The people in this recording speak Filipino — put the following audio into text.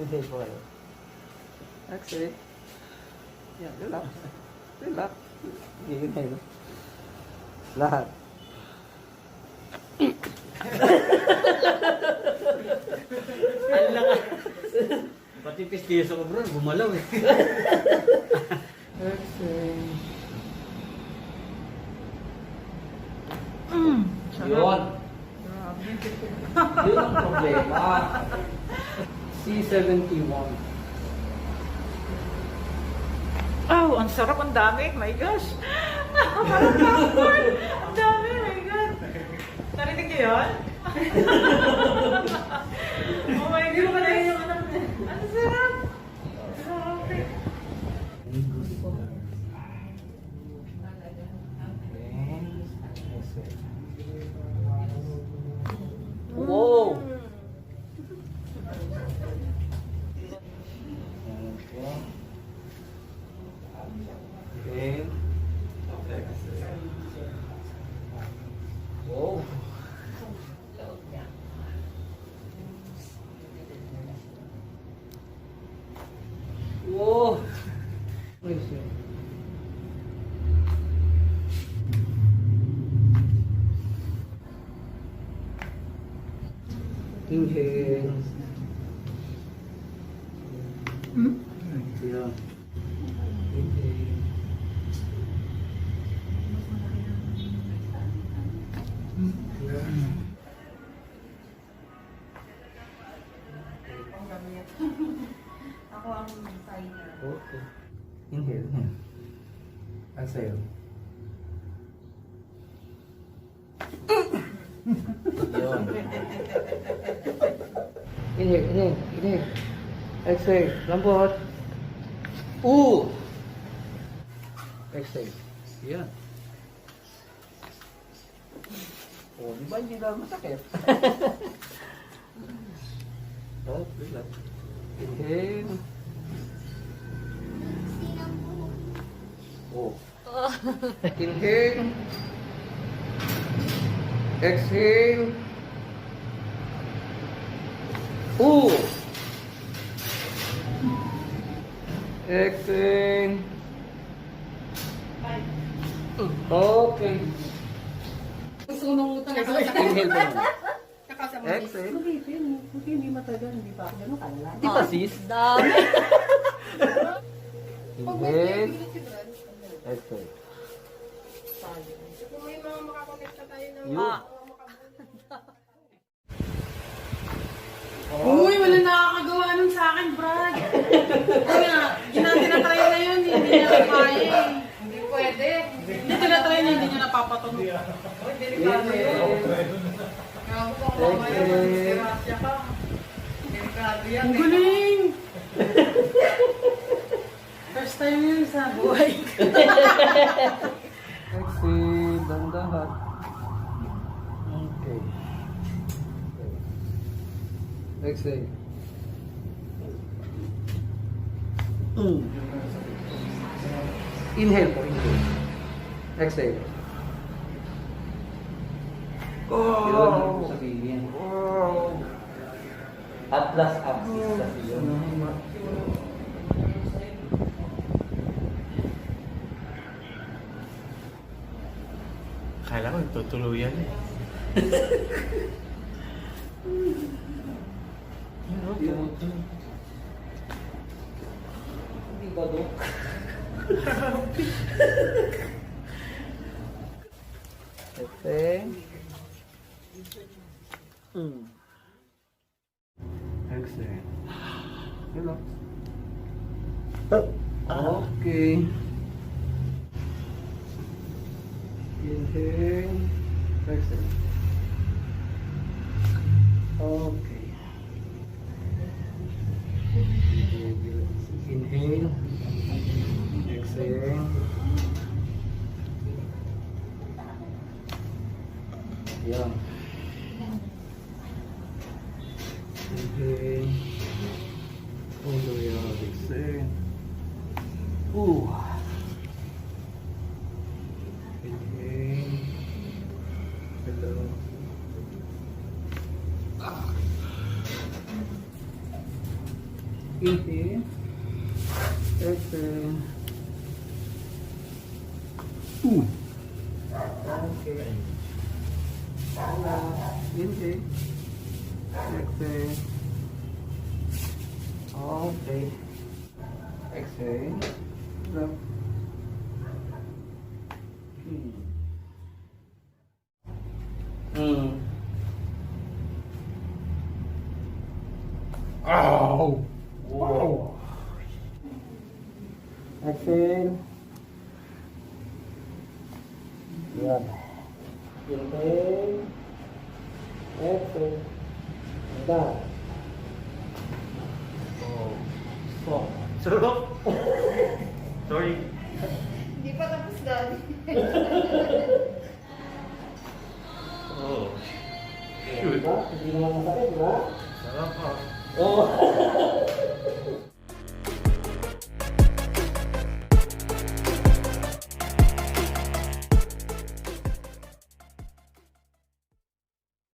Inhale po kayo. Exhale. Yan, relax. Relax. Inhale. Lahat. Ang lakas. Pati pistiyo sa bro, gumalaw eh. Exhale. Yun. Yun ang problema. C71. Oh, ang sarap, ang dami. My gosh. Parang popcorn. Ang dami, my God. Narinig niyo yun? Oh my God. Hindi mo yung anak niya. Ang sarap. Grabe. Wow! Okay. Wow. Wow. Inhale. Yeah. Inhale. Ako ang signer. Okay. Inhale. Exhale. Yun. Inhale. Exhale. Lambot. Exhale. Yan. Oh, di ba hindi lang masakit? Oh, relax. Inhale. Oh. Inhale. Exhale. Exhale. Okay. Sunong utang ako. Inhale po muna. Nakasama. Exhale. Hindi matagal, hindi pa. Ganun kalala. Di ba sis? Dami. Inhale. Exhale. Kung may mga makakonekta tayo ng Yun. Uy, wala nakakagawa nun sa akin, Brad. Kaya nga, tinatry na yun, hindi niya kaya eh. Hindi pwede. Hindi tinatry niya, hindi niya napapatunog. Uy, delikado yun. Kaya ko kung mamaya, mag-disgrasya ka. Delikado yan. Ang galing! First time yun sa buhay. Exhale. Dandahan. Okay. Exhale. Inhale po, inhale. Exhale. Yun ang sabihin. Atlas axis kasi yun. Akala ko tutuluyan eh. Hindi ba, Dok? Okay. Exhale. Relax. Okay. Inhale. Exhale. Okay. Inhale. Exhale. Yan. Inhale. All the way out. Exhale. Inhale. Hello. Okay. Inhale. Exhale. Okay. Exhale. Up. Ow! Wow! Exhale. Yan. Inhale. Exhale. Down. Oh. Stop. Sarap. Sorry. Hindi pa tapos dali. Oh. Diba? Hindi naman masakit, diba? Sarap ah. Oo.